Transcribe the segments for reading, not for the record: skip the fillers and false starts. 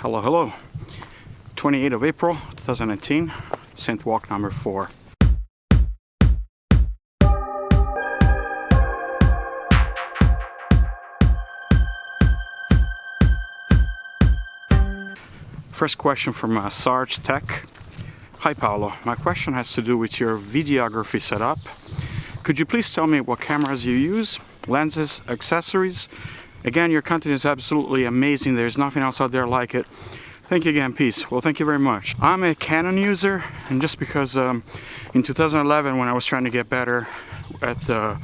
Hello, hello. 28th of April 2019, Synth Walk number 4. First question from Sarge Tech. Hi Paolo, my question has to do with your videography setup. Could you please tell me what cameras you use, lenses, accessories? Again, your content is absolutely amazing. There's nothing else out there like it. Thank you again, peace. Well, thank you very much. I'm a Canon user, and just because in 2011, when I was trying to get better at the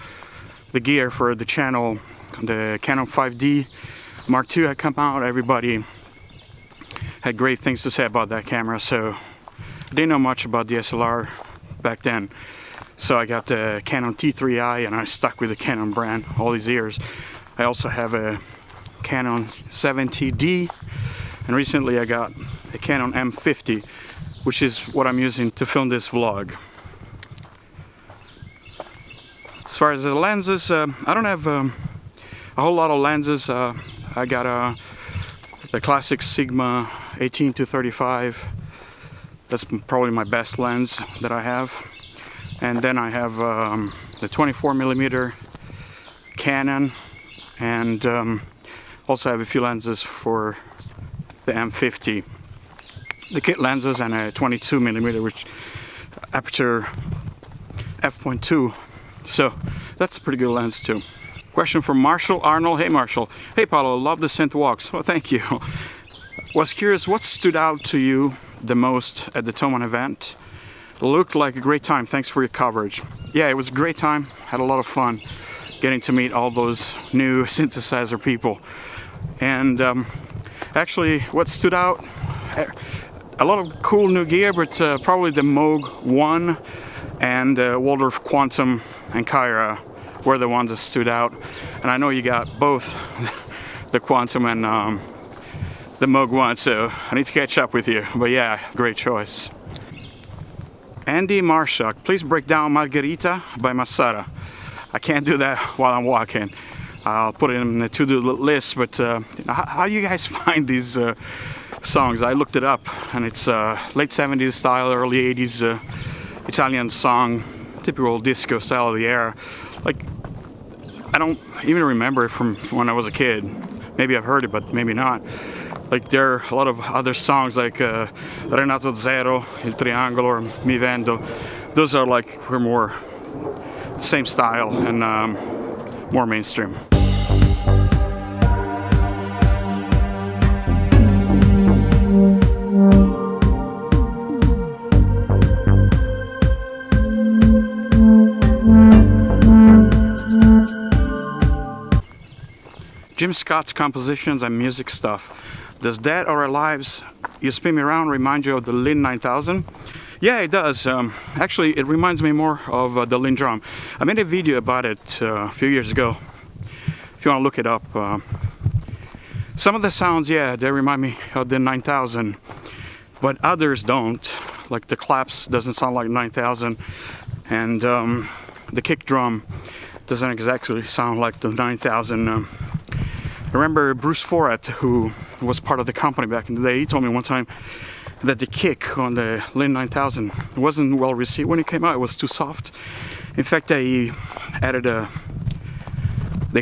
gear for the channel, the Canon 5D Mark II had come out. Everybody had great things to say about that camera, so I didn't know much about DSLR back then. So I got the Canon T3i and I stuck with the Canon brand all these years. I also have a Canon 70D, and recently I got a Canon M50, which is what I'm using to film this vlog. As far as the lenses, I don't have a whole lot of lenses. I got the classic Sigma 18-35. That's probably my best lens that I have. And then I have the 24mm Canon, and also have a few lenses for the M50, the kit lenses, and a 22mm which aperture f.2, so that's a pretty good lens too. Question from Marshall Arnold. Hey Marshall. Hey Paolo, love the synth walks. Well, thank you. Was curious, what stood out to you the most at the Thomann event? It looked like a great time. Thanks for your coverage. Yeah, it was a great time. Had a lot of fun getting to meet all those new synthesizer people. And actually, what stood out, a lot of cool new gear, but probably the Moog 1 and Waldorf Quantum and Kyra were the ones that stood out. And I know you got both the Quantum and the Moog 1, so I need to catch up with you. But yeah, great choice. Andy Marshak, please break down Margherita by Massara. I can't do that while I'm walking. I'll put it in the to-do list, but how do you guys find these songs? I looked it up, and it's late 70s style, early 80s Italian song, typical disco style of the era. Like, I don't even remember it from when I was a kid. Maybe I've heard it, but maybe not. Like, there are a lot of other songs like Renato Zero, Il Triangolo, or Mi Vendo. Those are like, we're more same style and more mainstream. Jim Scott's compositions and music stuff. Does Dead or Alive's You Spin Me Around remind you of the Linn 9000? Yeah, it does. Actually, it reminds me more of the Linn drum. I made a video about it a few years ago. If you want to look it up. Some of the sounds, yeah, they remind me of the 9000, but others don't. Like the claps doesn't sound like 9000, and the kick drum doesn't exactly sound like the 9000. I remember Bruce Forat, who was part of the company back in the day, he told me one time that the kick on the Linn 9000 wasn't well received when it came out. It was too soft. In fact, they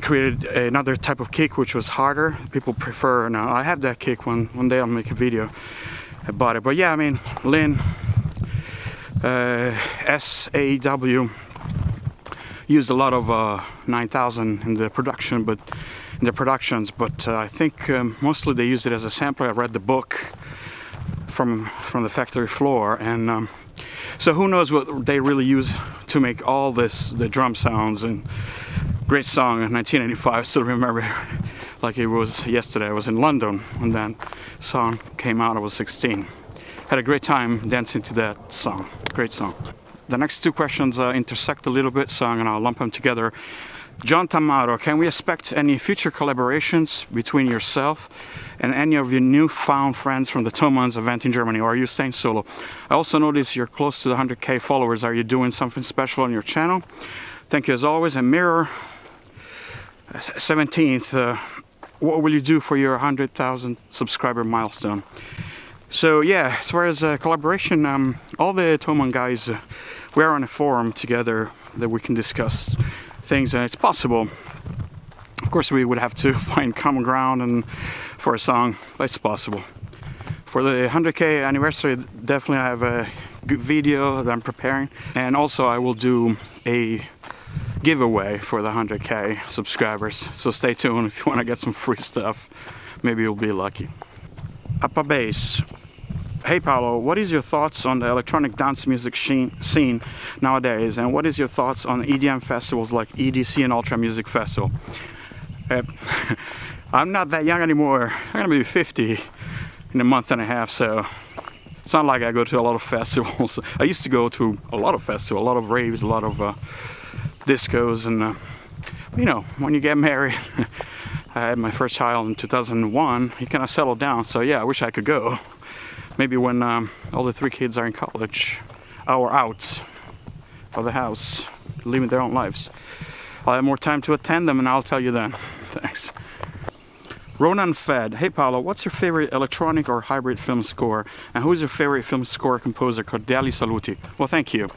created another type of kick which was harder. People prefer now. I have that kick. One day I'll make a video about it. But yeah, I mean, Linn SAW used a lot of 9000 in the production, but I think mostly they use it as a sampler. I read the book from the factory floor, and so who knows what they really use to make all this, the drum sounds. And great song in 1985. I still remember like it was yesterday. I was in London when that song came out. I was 16. Had a great time dancing to that song. Great song. The next two questions intersect a little bit, so I'm gonna lump them together. John Tamaro, can we expect any future collaborations between yourself and any of your newfound friends from the Thomann event in Germany, or are you staying solo? I also noticed you're close to the 100K followers. Are you doing something special on your channel? Thank you as always. And Mirror 17th, what will you do for your 100,000 subscriber milestone? So yeah, as far as collaboration, all the Thomann guys, we are on a forum together that we can discuss things, and it's possible. Of course, we would have to find common ground and for a song, but it's possible. For the 100K anniversary, definitely I have a good video that I'm preparing, and also I will do a giveaway for the 100K subscribers. So stay tuned if you want to get some free stuff. Maybe you'll be lucky. Up a bass. Hey Paolo, what is your thoughts on the electronic dance music scene nowadays, and what is your thoughts on EDM festivals like EDC and Ultra Music Festival? I'm not that young anymore. I'm gonna be 50 in a month and a half, so it's not like I go to a lot of festivals. I used to go to a lot of festivals, a lot of raves, a lot of discos, and you know, when you get married, I had my first child in 2001, you kind of settle down, so yeah, I wish I could go. Maybe when all the 3 kids are in college or out of the house, living their own lives. I'll have more time to attend them, and I'll tell you then. Thanks. Roland Fed. Hey Paolo, what's your favorite electronic or hybrid film score? And who's your favorite film score composer? Cordiali saluti. Well, thank you.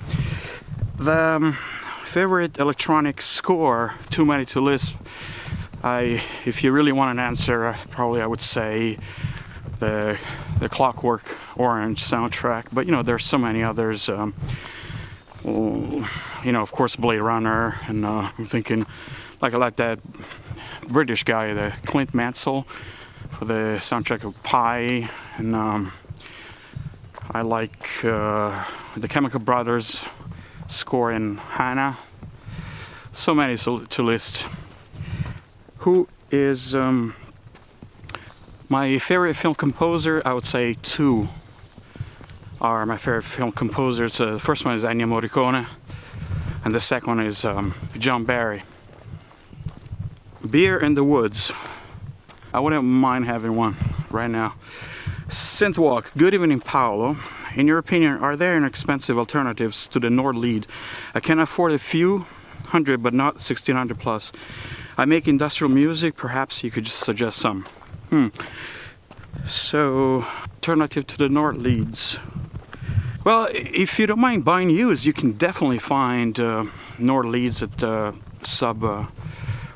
The favorite electronic score, too many to list. If you really want an answer, probably I would say the Clockwork Orange soundtrack, but you know, there's so many others. You know, of course, Blade Runner, and I'm thinking, like, I like that British guy, the Clint Mansell, for the soundtrack of Pi, and I like the Chemical Brothers score in Hannah. So many to list. Who is my favorite film composer? I would say 2 are my favorite film composers. The first one is Ennio Morricone, and the second one is John Barry. Beer in the Woods. I wouldn't mind having one right now. Synth Walk. Good evening, Paolo. In your opinion, are there inexpensive alternatives to the Nord lead? I can afford a few hundred, but not 1600 plus. I make industrial music. Perhaps you could just suggest some. So, alternative to the Nord leads. Well, if you don't mind buying used, you can definitely find Nord leads at sub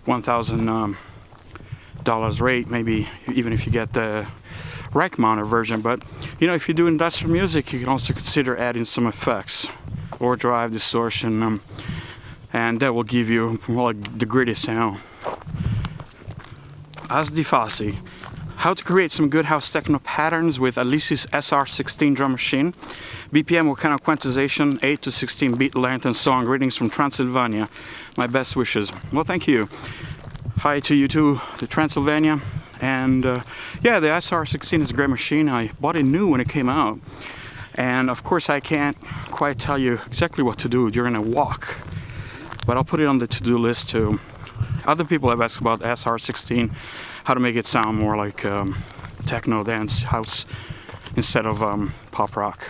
$1,000 rate, maybe even if you get the rack mounted version. But you know, if you do industrial music, you can also consider adding some effects, overdrive, distortion, and that will give you more like the gritty sound. Asdi Fassi. How to create some good house techno patterns with Alesis SR16 drum machine. BPM, what kind of quantization, 8 to 16 beat length, and so on. Greetings from Transylvania. My best wishes. Well, thank you. Hi to you too, to Transylvania. And yeah, the SR16 is a great machine. I bought it new when it came out. And of course, I can't quite tell you exactly what to do during a walk, but I'll put it on the to-do list too. Other people have asked about the SR16, how to make it sound more like techno, dance, house, instead of pop rock.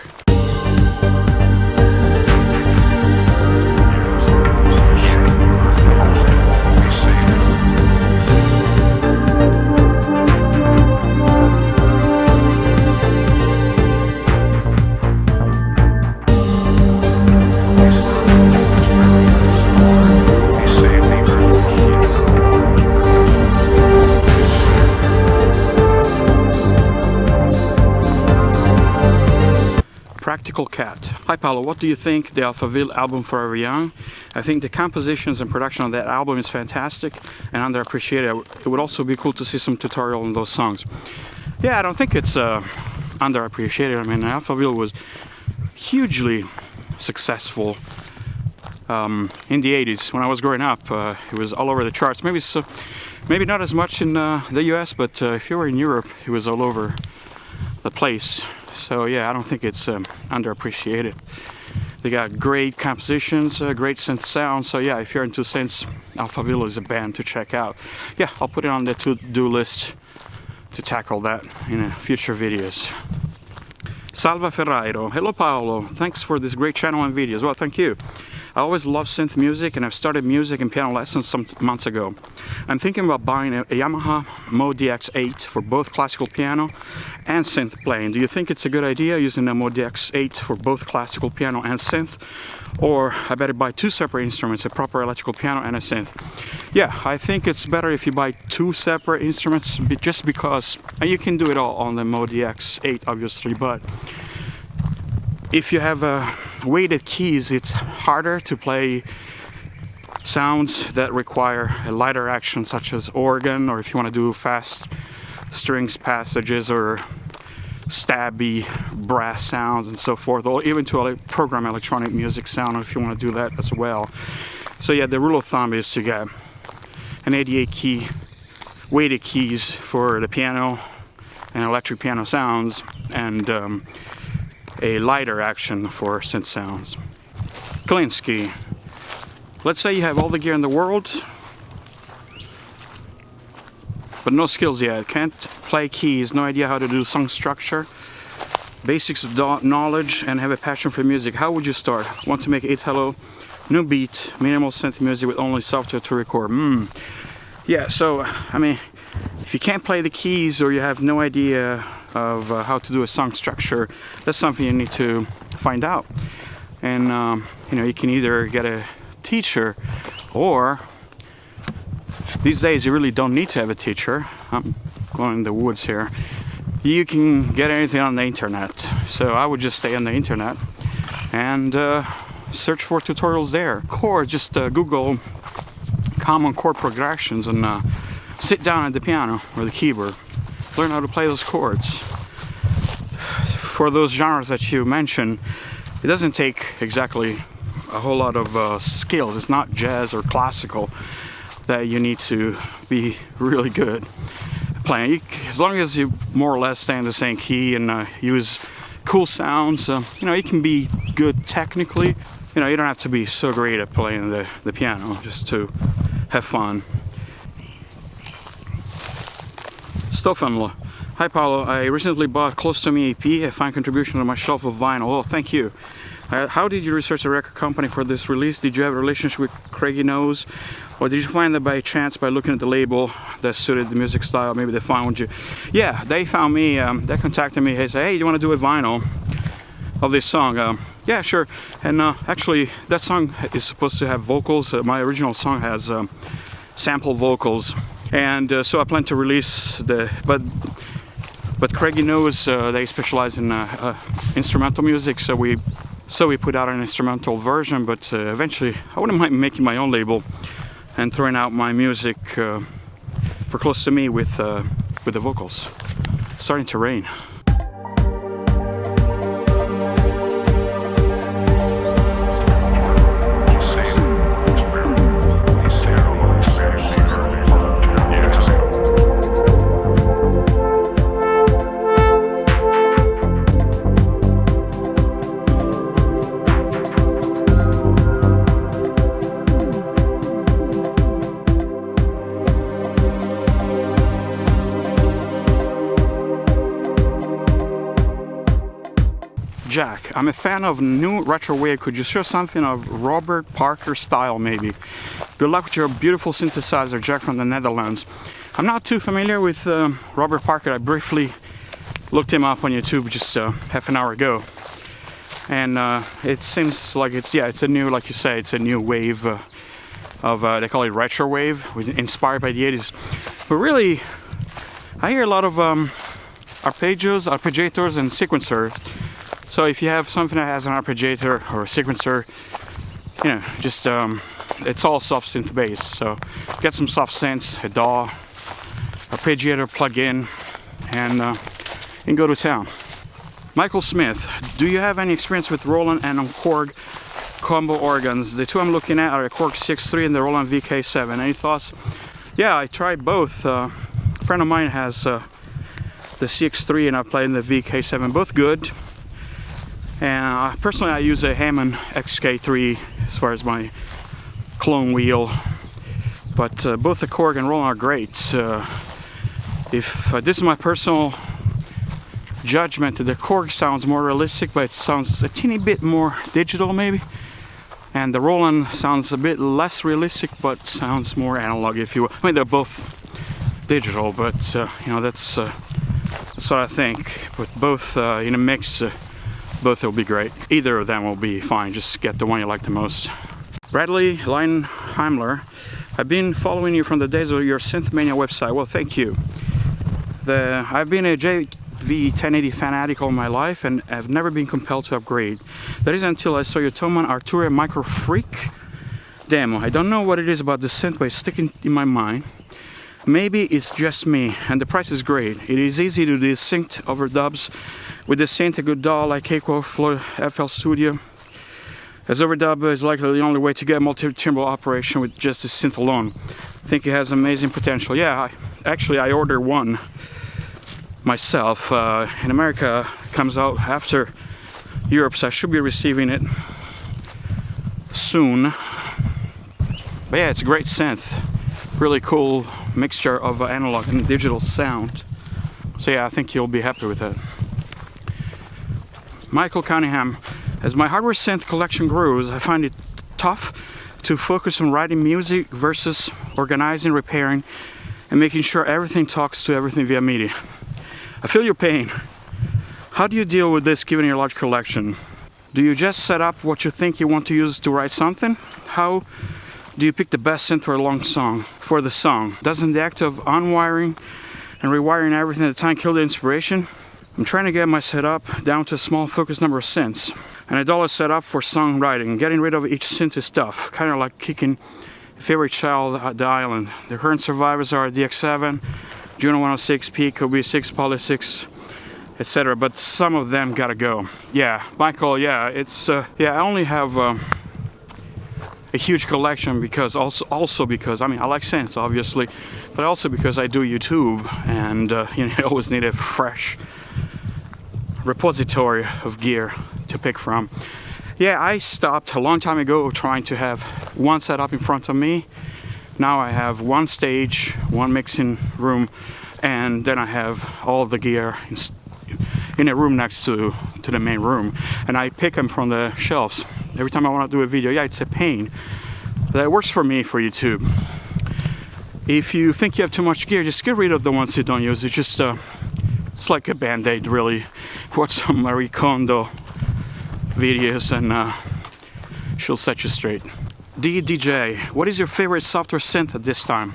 Practical Cat. Hi Paolo, what do you think the Alphaville album Forever Young? I think the compositions and production of that album is fantastic and underappreciated. It would also be cool to see some tutorial on those songs. Yeah, I don't think it's underappreciated. I mean, Alphaville was hugely successful in the 80s. When I was growing up, it was all over the charts. Maybe not as much in the US, but if you were in Europe, it was all over the place. So yeah, I don't think it's underappreciated. They got great compositions, great synth sound. So yeah, if you're into synths, Alphaville is a band to check out. Yeah, I'll put it on the to-do list to tackle that in future videos. Salva Ferrairo. Hello Paolo, thanks for this great channel and videos. Well, thank you. I always loved synth music, and I've started music and piano lessons some months ago. I'm thinking about buying a Yamaha MODX8 for both classical piano and synth playing. Do you think it's a good idea using a MODX8 for both classical piano and synth? Or I better buy two separate instruments, a proper electrical piano and a synth? Yeah, I think it's better if you buy two separate instruments, just because you can do it all on the MODX8 obviously, but if you have weighted keys, it's harder to play sounds that require a lighter action, such as organ, or if you want to do fast strings passages or stabby brass sounds and so forth, or even to program electronic music sound if you want to do that as well. So yeah, the rule of thumb is to get an 88 key weighted keys for the piano and electric piano sounds, and a lighter action for synth sounds. Klinsky. Let's say you have all the gear in the world, but no skills yet. Can't play keys, no idea how to do song structure, basics of knowledge, and have a passion for music. How would you start? Want to make Italo, new beat, minimal synth music with only software to record. Yeah, so, I mean, if you can't play the keys or you have no idea of how to do a song structure, that's something you need to find out. And you know, you can either get a teacher, or these days you really don't need to have a teacher. I'm going in the woods here. You can get anything on the internet. So I would just stay on the internet and search for tutorials there. Chord, just Google common chord progressions and sit down at the piano or the keyboard. Learn how to play those chords. For those genres that you mentioned, it doesn't take exactly a whole lot of skills. It's not jazz or classical that you need to be really good playing. As long as you more or less stay in the same key and use cool sounds, you know, you can be good technically. You know, you don't have to be so great at playing the piano just to have fun. Stoffenl. Hi Paolo, I recently bought Close to Me EP, a fine contribution to my shelf of vinyl. Oh, thank you. How did you research a record company for this release? Did you have a relationship with Craigie Knowes? Or did you find that by chance by looking at the label that suited the music style? Maybe they found you. Yeah, they found me, they contacted me. They said, hey, you want to do a vinyl of this song? Yeah, sure. And actually, that song is supposed to have vocals. My original song has sample vocals. And so I plan to release but Craigie Knowes, they specialize in instrumental music, so we put out an instrumental version, but eventually I wouldn't mind making my own label and throwing out my music for Close to Me with the vocals. It's starting to rain. Jack, I'm a fan of new retro wave. Could you show something of Robert Parker style maybe? Good luck with your beautiful synthesizer, Jack from the Netherlands. I'm not too familiar with Robert Parker. I briefly looked him up on YouTube just half an hour ago. And it seems like it's a new, like you say, it's a new wave of, they call it retro wave, inspired by the 80s. But really, I hear a lot of arpeggiators and sequencers. So if you have something that has an arpeggiator or a sequencer, you know, just it's all soft synth based. So get some soft synths, a DAW, arpeggiator plug-in, and go to town. Michael Smith, do you have any experience with Roland and Korg combo organs? The two I'm looking at are a Korg 6.3 and the Roland VK7. Any thoughts? Yeah, I tried both. A friend of mine has the CX3 and I play in the VK7. Both good. And personally, I use a Hammond XK3 as far as my clone wheel. But both the Korg and Roland are great. If this is my personal judgment, the Korg sounds more realistic, but it sounds a teeny bit more digital maybe. And the Roland sounds a bit less realistic, but sounds more analog, if you will. I mean, they're both digital, but you know, that's what I think. But both in a mix, both will be great. Either of them will be fine. Just get the one you like the most. Bradley Leinheimler, I've been following you from the days of your Synthmania website. Well, thank you. I've been a JV1080 fanatic all my life and have never been compelled to upgrade. That is until I saw your Thomann Arturia MicroFreak demo. I don't know what it is about the synth, but it's sticking in my mind. Maybe it's just me, and the price is great. It is easy to do synced overdubs with the synth, a good DAW like Keiko FL Studio. As overdub is likely the only way to get multi-timbral operation with just the synth alone. I think it has amazing potential. Yeah, actually I ordered one myself. In America, it comes out after Europe, so I should be receiving it soon. But yeah, it's a great synth. Really cool mixture of analog and digital sound. So yeah, I think you'll be happy with it. Michael Cunningham, as my hardware synth collection grows, I find it tough to focus on writing music versus organizing, repairing, and making sure everything talks to everything via MIDI. I feel your pain. How do you deal with this given your large collection? Do you just set up what you think you want to use to write something? How do you pick the best synth for a long song, for the song? Doesn't the act of unwiring and rewiring everything at a time kill the inspiration? I'm trying to get my setup down to a small focused number of synths. And a dollar setup for songwriting. Getting rid of each synth is tough. Kind of like kicking a favorite child at the island. The current survivors are DX7, Juno 106, Pico B6, Poly 6, etc. But some of them gotta go. Yeah, Michael, yeah, it's, I only have a huge collection because also because, I mean, I like synths obviously, but also because I do YouTube and, you know, I always need a fresh repository of gear to pick from. Yeah, I stopped a long time ago trying to have one setup in front of me. Now I have one stage, one mixing room, and then I have all the gear in a room next to the main room, and I pick them from the shelves every time I want to do a video. Yeah, it's a pain. That works for me for YouTube. If you think you have too much gear, just get rid of the ones you don't use. It's just it's like a band-aid, really. Watch some Marie Kondo videos and she'll set you straight. DJ, what is your favorite software synth at this time?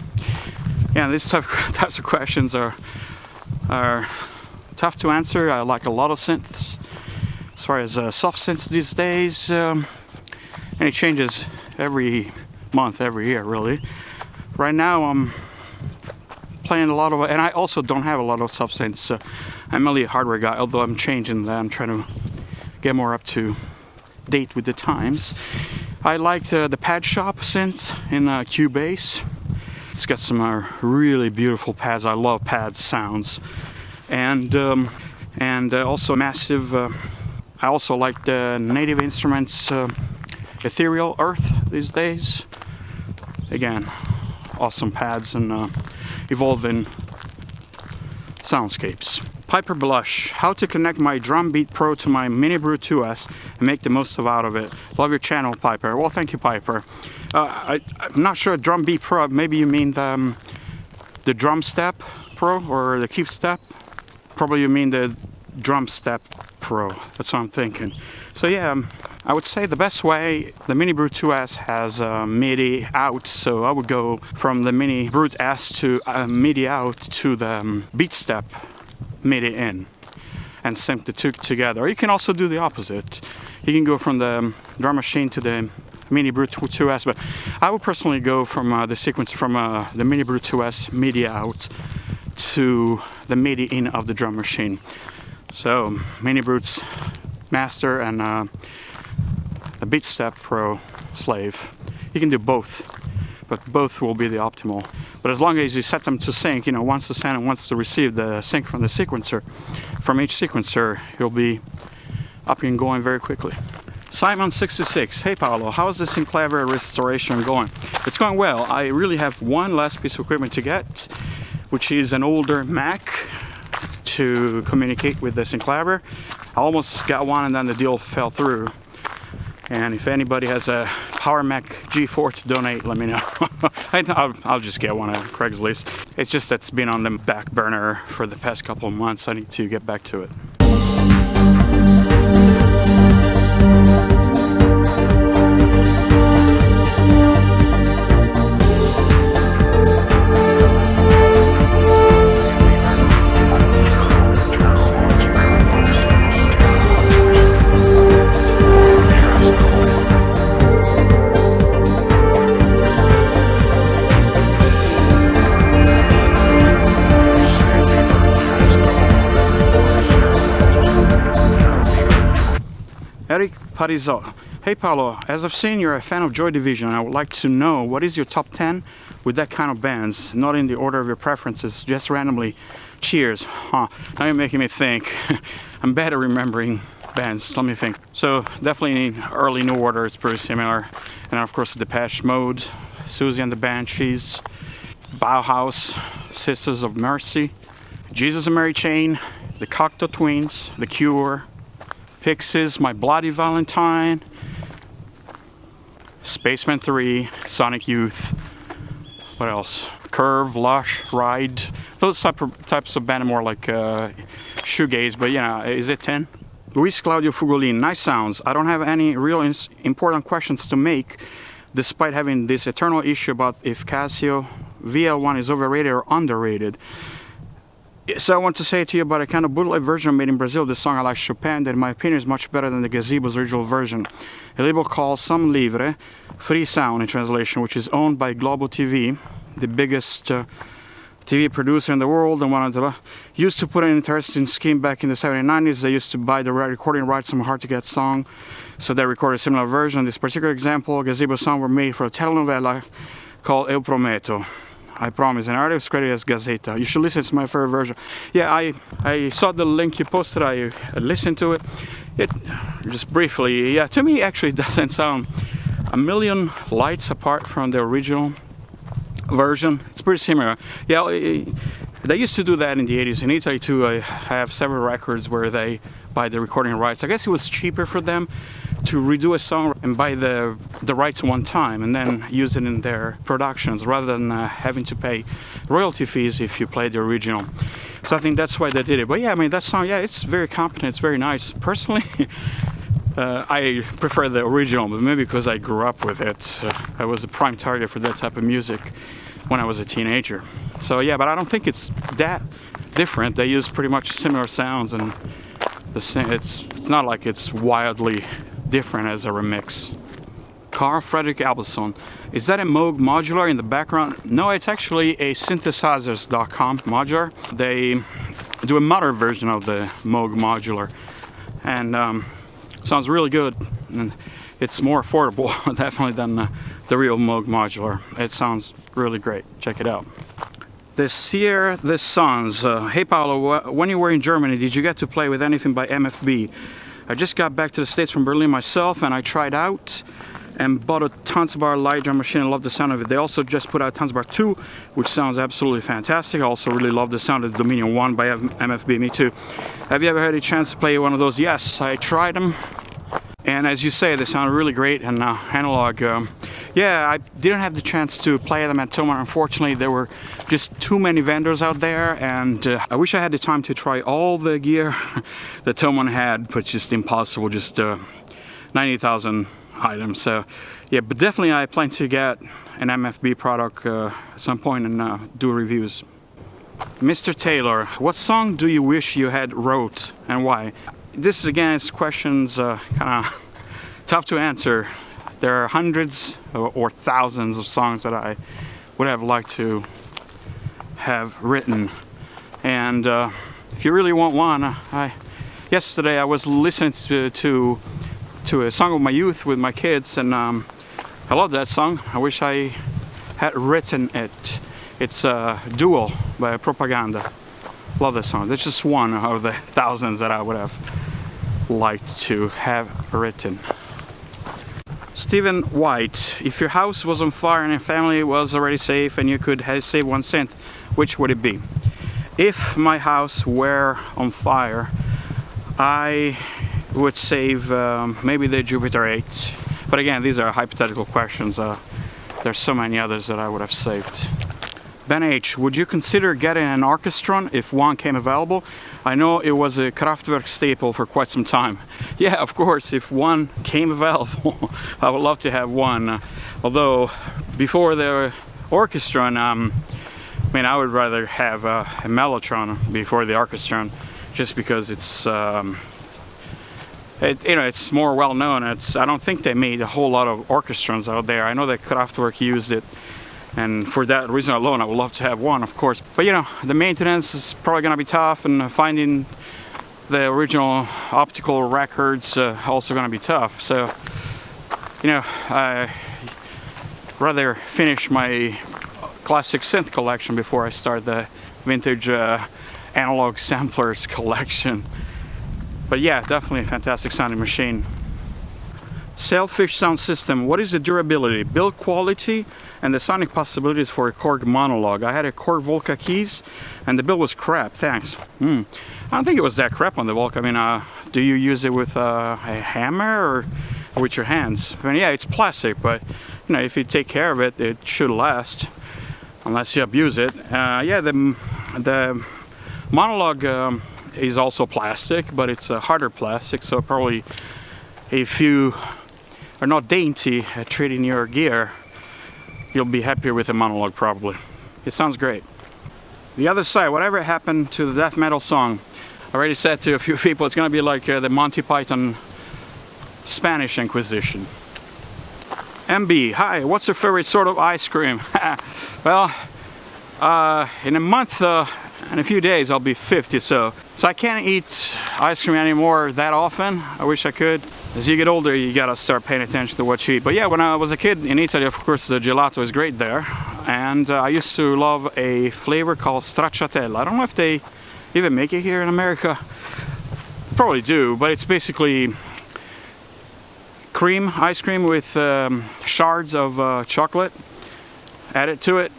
Yeah, these types of questions are tough to answer. I like a lot of synths. As far as soft synths these days, and it changes every month, every year, really. Right now I'm playing a lot of, and I also don't have a lot of soft synths. I'm only a hardware guy, although I'm changing that. I'm trying to get more up to date with the times. I like the Pad Shop synths in Cubase. It's got some really beautiful pads. I love pad sounds, and also massive. I also like the Native Instruments Ethereal Earth these days. Again, awesome pads and evolving soundscapes. Piper Blush, how to connect my Drum Beat Pro to my MiniBrute 2S and make the most out of it. Love your channel, Piper. Well, thank you, Piper. I'm not sure, Drum Beat Pro, maybe you mean the Drum Step Pro or the Keep Step? Probably you mean the Drum Step Pro, that's what I'm thinking. So yeah, I would say the best way, the MiniBrute 2S has MIDI out, so I would go from the MiniBrute S to MIDI out to the BeatStep MIDI in and sync the two together. Or you can also do the opposite. You can go from the drum machine to the MiniBrute 2S, but I would personally go from the sequence from the MiniBrute 2S MIDI out to the MIDI in of the drum machine. So MiniBrute's master and the BeatStep Pro slave. You can do both, but both will be the optimal. But as long as you set them to sync, you know, once to send and once to receive the sync from the sequencer, from each sequencer, you'll be up and going very quickly. Simon66, hey Paolo, how is the Synclavier restoration going? It's going well. I really have one last piece of equipment to get, which is an older Mac to communicate with the Synclavier. I almost got one and then the deal fell through. And if anybody has a Power Mac G4 to donate, let me know. I'll just get one on Craigslist. It's just that's been on the back burner for the past couple of months. I need to get back to it. Eric Parizot. Hey Paolo, as I've seen you're a fan of Joy Division, I would like to know what is your top 10 with that kind of bands, not in the order of your preferences, just randomly. Cheers. Now you're making me think. I'm bad at remembering bands, let me think. So definitely in early New Order, it's pretty similar. And of course Depeche Mode, Susie and the Banshees, Bauhaus, Sisters of Mercy, Jesus and Mary Chain, the Cocteau Twins, The Cure, Pixies, My Bloody Valentine, Spaceman 3, Sonic Youth, what else? Curve, Lush, Ride. Those types of band are more like shoegaze, but yeah, is it 10? Luis Claudio Fugolin, nice sounds. I don't have any real important questions to make, despite having this eternal issue about if Casio VL1 is overrated or underrated. So I want to say to you about a kind of bootleg version made in Brazil, this song I Like Chopin, that in my opinion is much better than the Gazebo's original version. A label called Som Livre, Free Sound in translation, which is owned by Globo TV, the biggest TV producer in the world, and one of the used to put an interesting scheme back in the 70s and 90s. They used to buy the recording rights from a hard-to-get song, so they recorded a similar version. This particular example, Gazebo song, were made for a telenovela called Eu Prometo. I promise, an artist credited as Gazeta. You should listen to my favorite version. Yeah, I saw the link you posted, I listened to it. It, just briefly, yeah, to me actually it doesn't sound a million lights apart from the original version. It's pretty similar. Yeah, they used to do that in the 80s. In Italy too, I have several records where they buy the recording rights. I guess it was cheaper for them to redo a song and buy the rights one time and then use it in their productions rather than having to pay royalty fees if you play the original. So I think that's why they did it. But yeah, I mean, that song, yeah, it's very competent, it's very nice. Personally, I prefer the original, but maybe because I grew up with it. I was a prime target for that type of music when I was a teenager. So yeah, but I don't think it's that different. They use pretty much similar sounds, and it's not like it's wildly different as a remix. Carl Frederick Albelson. Is that a Moog Modular in the background? No, it's actually a synthesizers.com Modular. They do a modern version of the Moog Modular, and sounds really good, and it's more affordable definitely than the real Moog Modular. It sounds really great. Check it out. The Sierra the Sons. Hey Paolo, when you were in Germany, did you get to play with anything by MFB? I just got back to the States from Berlin myself, and I tried out and bought a Tanzbar light drum machine and loved the sound of it. They also just put out Tanzbar 2, which sounds absolutely fantastic. I also really love the sound of the Dominion 1 by MFB, me too. Have you ever had a chance to play one of those? Yes, I tried them, and as you say, they sound really great, and analog. Yeah, I didn't have the chance to play them at Thomann. Unfortunately, there were just too many vendors out there, and I wish I had the time to try all the gear that Thomann had, but just impossible, just 90,000 items. So yeah, but definitely I plan to get an MFB product at some point and do reviews. Mr. Taylor, what song do you wish you had wrote and why? This again is questions kind of tough to answer. There are hundreds or thousands of songs that I would have liked to have written, and if you really want one, yesterday I was listening to a song of my youth with my kids, and I love that song. I wish I had written it. It's Duel by Propaganda. Love that song. That's just one of the thousands that I would have liked to have written. Stephen White, if your house was on fire and your family was already safe and you could save 1 cent, which would it be? If my house were on fire, I would save maybe the Jupiter 8. But again, these are hypothetical questions. There's so many others that I would have saved. Ben H, would you consider getting an Orchestron if one came available? I know it was a Kraftwerk staple for quite some time. Yeah, of course, if one came available, I would love to have one. Although, before the Orchestron, I mean, I would rather have a Mellotron before the Orchestron, just because it's, it's more well known. I don't think they made a whole lot of Orchestrons out there. I know that Kraftwerk used it. And for that reason alone, I would love to have one, of course. But you know, the maintenance is probably going to be tough, and finding the original optical records also going to be tough. So, you know, I rather finish my classic synth collection before I start the vintage analog samplers collection. But yeah, definitely a fantastic sounding machine. Sailfish sound system. What is the durability, build quality, and the sonic possibilities for a Korg Monologue? I had a Korg Volca keys, and the build was crap. Thanks. I don't think it was that crap on the Volca. I mean, do you use it with a hammer or with your hands? I mean, yeah, it's plastic, but you know, if you take care of it, it should last, unless you abuse it. Yeah, the Monologue is also plastic, but it's a harder plastic, so probably if you are not dainty at treating your gear, you'll be happier with a Monologue probably. It sounds great. The other side, whatever happened to the death metal song? I already said to a few people it's gonna be like the Monty Python Spanish Inquisition. MB, hi, what's your favorite sort of ice cream? Well, in a month and a few days I'll be 50, so I can't eat ice cream anymore that often. I wish I could. As you get older, you gotta start paying attention to what you eat. But yeah, when I was a kid in Italy, of course, the gelato is great there. And I used to love a flavor called stracciatella. I don't know if they even make it here in America. Probably do, but it's basically cream, ice cream with shards of chocolate added to it.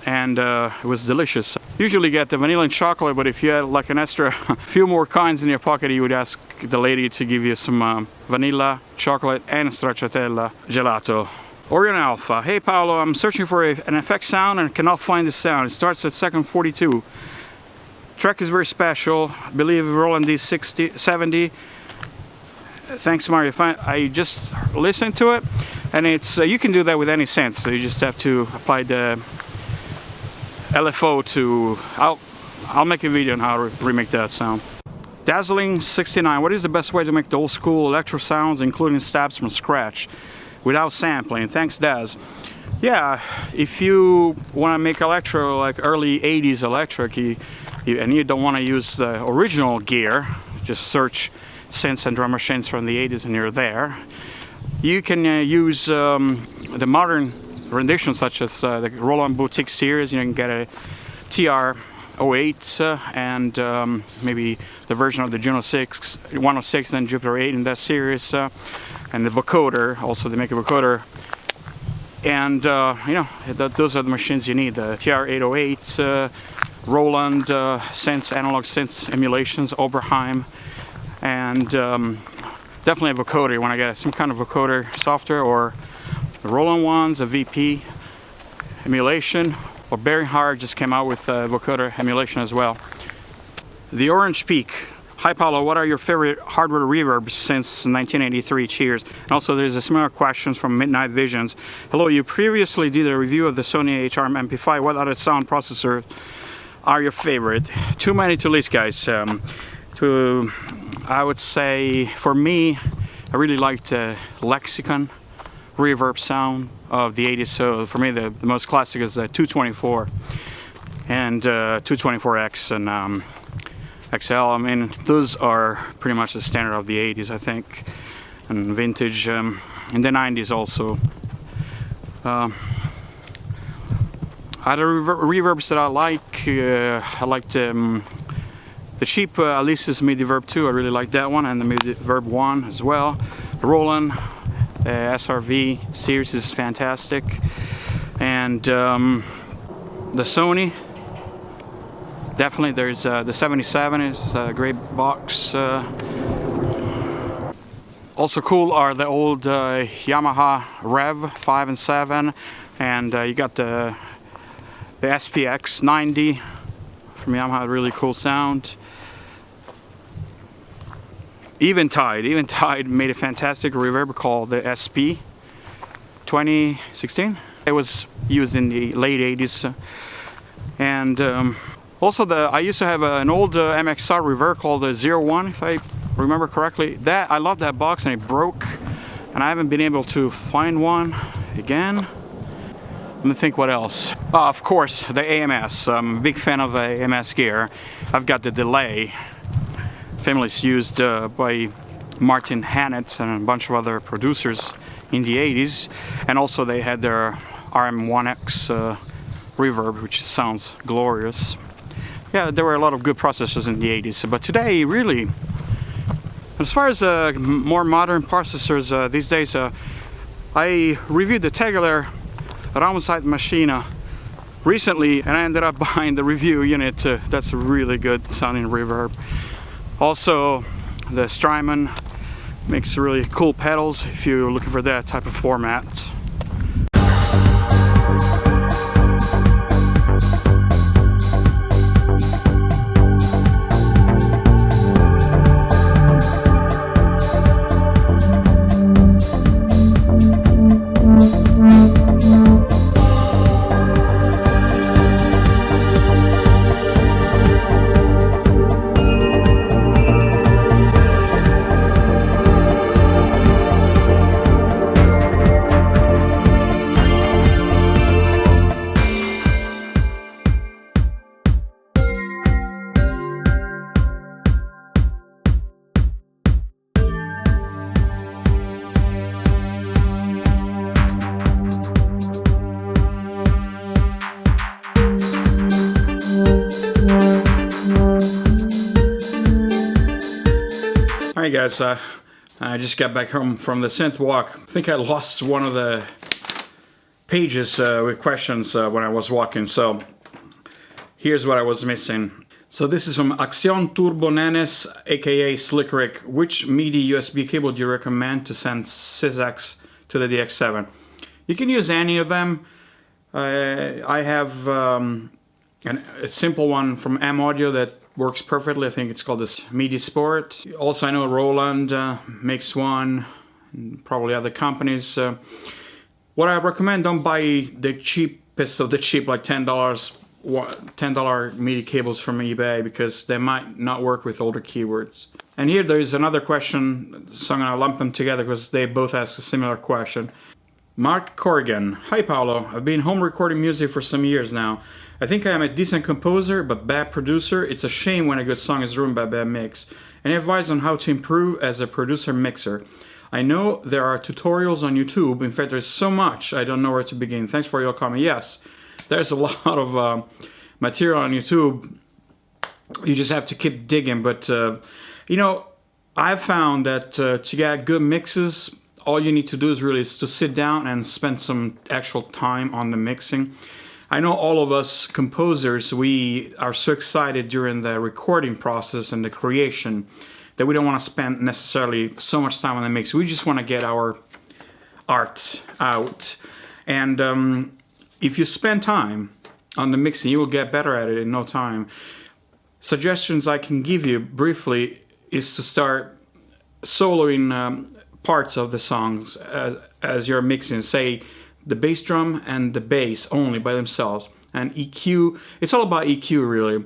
And it was delicious. Usually get the vanilla and chocolate, but if you had like an extra few more kinds in your pocket, you would ask the lady to give you some vanilla, chocolate, and stracciatella gelato. Orion Alpha, hey Paolo, I'm searching for an effect sound and cannot find the sound. It starts at second 42. Track is very special. I believe Roland D70. Thanks, Mario. I just listened to it, and it's you can do that with any synth. So you just have to apply the LFO to, I'll make a video on how to remake that sound. Dazzling 69, what is the best way to make the old school electro sounds, including stabs from scratch, without sampling? Thanks, Daz. Yeah, if you want to make electro, like early 80s electric, and you don't want to use the original gear, just search synths and drum machines from the 80s and you're there. You can use the modern renditions such as the Roland Boutique series. You can get a TR-08 and maybe the version of the Juno 106 and Jupiter 8 in that series, and the vocoder. Also, they make a vocoder, and you know, those are the machines you need: the TR-808, Roland synths, analog synth emulations, Oberheim, and definitely a vocoder. You want to get some kind of vocoder software, or the Roland ones, a VP emulation, or Behringer just came out with a vocoder emulation as well. The Orange Peak. Hi Paolo, what are your favorite hardware reverbs since 1983? Cheers. And also there's a similar question from Midnight Visions. Hello, you previously did a review of the Sony HRM MP5. What other sound processors are your favorite? Too many to list, guys. I would say, for me, I really liked Lexicon reverb sound of the 80s. So for me, the most classic is the 224 and 224X and XL. I mean, those are pretty much the standard of the 80s, I think, and vintage. In the 90s also. Other reverbs that I liked the cheap Alesis MIDI-Verb 2. I really like that one, and the MIDI-Verb 1 as well. The Roland SRV series is fantastic, and the Sony, definitely. There's the 77 is a great box. Also cool are the old Yamaha Rev 5 and 7, and you got the SPX 90 from Yamaha, really cool sound. Eventide made a fantastic reverb called the SP 2016. It was used in the late 80s. And also I used to have an old MXR reverb called the 01, if I remember correctly. I love that box, and it broke, and I haven't been able to find one again. Let me think what else. Of course, the AMS. I'm a big fan of AMS gear. I've got the delay. Famously used by Martin Hannett and a bunch of other producers in the 80s. And also they had their RM1X reverb, which sounds glorious. Yeah, there were a lot of good processors in the 80s. But today, really, as far as more modern processors these days, I reviewed the Tegeler Raumzeit Maschine recently, and I ended up buying the review unit. That's a really good sounding reverb. Also, the Strymon makes really cool pedals if you're looking for that type of format. Alright guys, I just got back home from the Synth Walk. I think I lost one of the pages with questions when I was walking, so here's what I was missing. So this is from Axion Turbo Nenes, aka Slick Rick. Which MIDI-USB cable do you recommend to send sysex to the DX7? You can use any of them. I have a simple one from M-Audio that works perfectly. I think it's called this MIDI Sport. Also, I know Roland makes one, and probably other companies. What I recommend, don't buy the cheapest of the cheap, like $10 MIDI cables from eBay, because they might not work with older keywords. And here there is another question, so I'm gonna lump them together because they both ask a similar question. Mark Corrigan. Hi Paolo, I've been home recording music for some years now. I think I am a decent composer, but bad producer. It's a shame when a good song is ruined by a bad mix. Any advice on how to improve as a producer mixer? I know there are tutorials on YouTube. In fact, there's so much I don't know where to begin. Thanks for your comment. Yes, there's a lot of material on YouTube. You just have to keep digging. But, you know, I've found that to get good mixes, all you need to do is really to sit down and spend some actual time on the mixing. I know all of us composers, we are so excited during the recording process and the creation that we don't want to spend necessarily so much time on the mix. We just want to get our art out. And if you spend time on the mixing, you will get better at it in no time. Suggestions I can give you briefly is to start soloing parts of the songs as you're mixing. Say, the bass drum and the bass only by themselves, and EQ. It's all about EQ, really.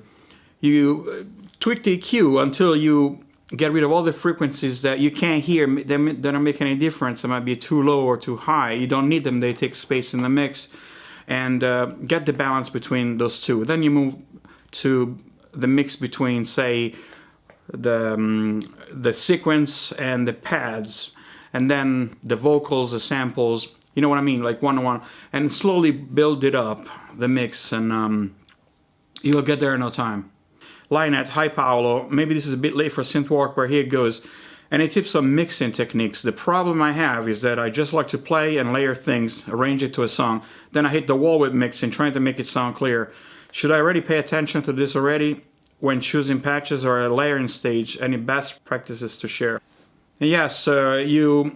You tweak the EQ until you get rid of all the frequencies that you can't hear, that don't make any difference. They might be too low or too high. You don't need them. They take space in the mix, and get the balance between those two. Then you move to the mix between, say, the sequence and the pads, and then the vocals, the samples. You know what I mean, like one-on-one, and slowly build it up, the mix, and you'll get there in no time. Lynette, hi Paolo, maybe this is a bit late for Synth Walk, but here it goes. Any tips on mixing techniques? The problem I have is that I just like to play and layer things, arrange it to a song, then I hit the wall with mixing, trying to make it sound clear. Should I already pay attention to this already when choosing patches or a layering stage? Any best practices to share? And yes, you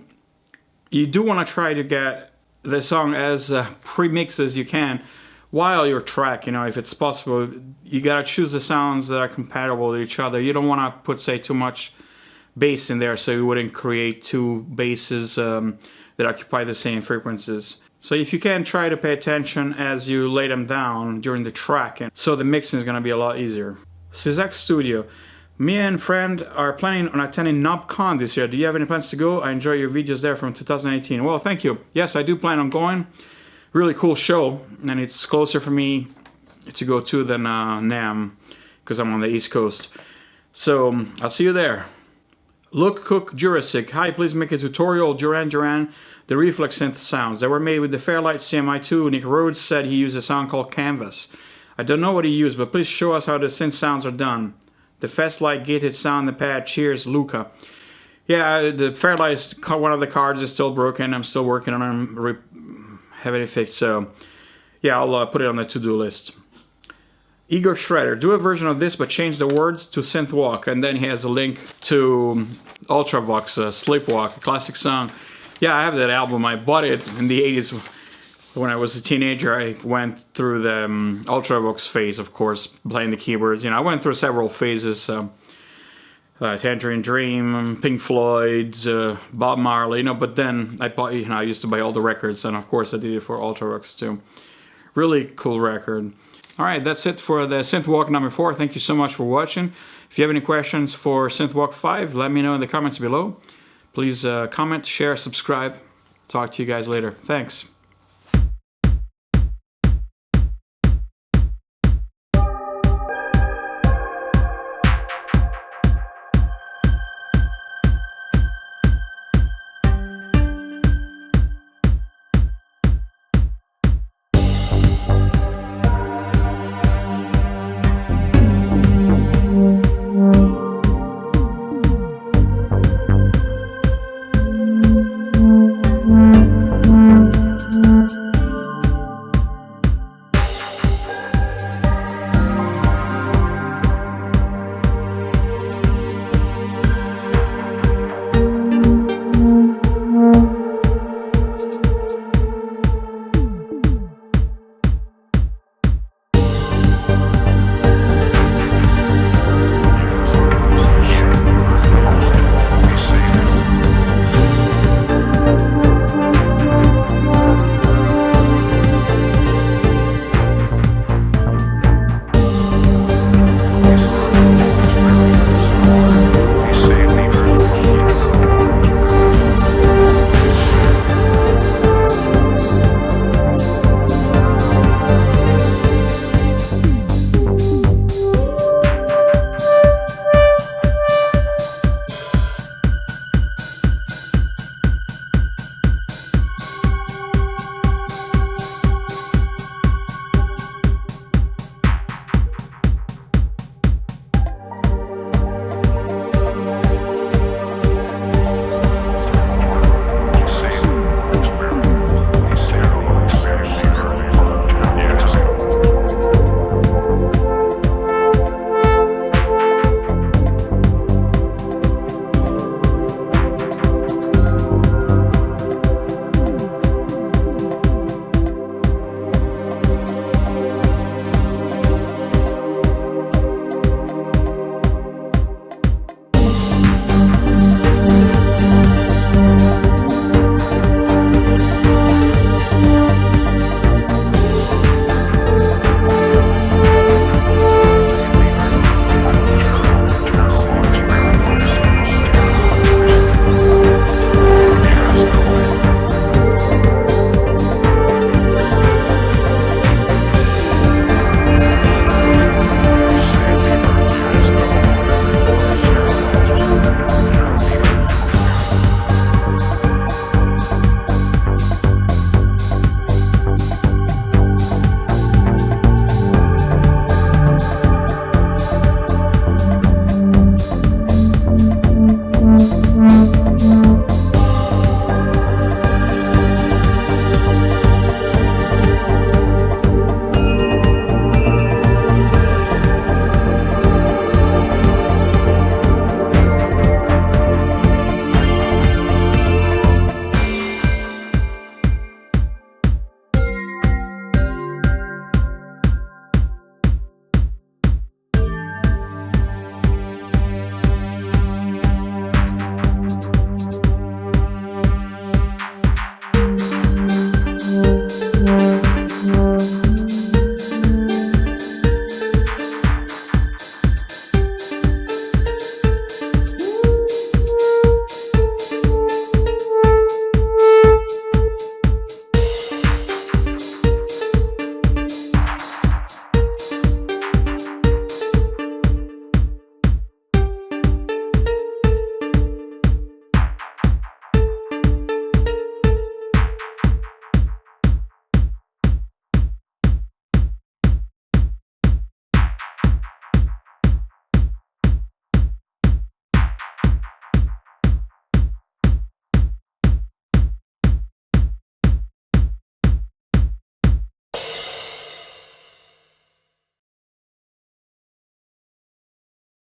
do want to try to get the song as pre-mixed as you can while your track, you know, if it's possible. You gotta choose the sounds that are compatible with each other. You don't want to put, say, too much bass in there, so you wouldn't create two basses that occupy the same frequencies. So if you can, try to pay attention as you lay them down during the track, and so the mixing is gonna be a lot easier. Sysex Studio. Me and friend are planning on attending Knobcon this year. Do you have any plans to go? I enjoy your videos there from 2018. Well, thank you. Yes, I do plan on going. Really cool show, and it's closer for me to go to than NAMM, because I'm on the East Coast. So I'll see you there. Look Cook Jurassic. Hi, please make a tutorial. Duran Duran, the Reflex synth sounds. They were made with the Fairlight CMI2. Nick Rhodes said he used a sound called Canvas. I don't know what he used, but please show us how the synth sounds are done. The Fast-like gated sound in the pad. Cheers, Luca. Yeah, the Fairlight, one of the cards is still broken. I'm still working on them, having it fixed. So yeah, I'll put it on the to-do list. Igor Shredder, do a version of this, but change the words to Synth Walk. And then he has a link to Ultravox, Sleepwalk, a classic song. Yeah, I have that album. I bought it in the 80s. When I was a teenager, I went through the Ultravox phase, of course, playing the keyboards. You know, I went through several phases. Tangerine Dream, Pink Floyd, Bob Marley, you know, but then I bought, you know, I used to buy all the records, and of course I did it for Ultravox too. Really cool record. Alright, that's it for the Synth Walk number 4. Thank you so much for watching. If you have any questions for Synth Walk 5, let me know in the comments below. Please comment, share, subscribe. Talk to you guys later. Thanks.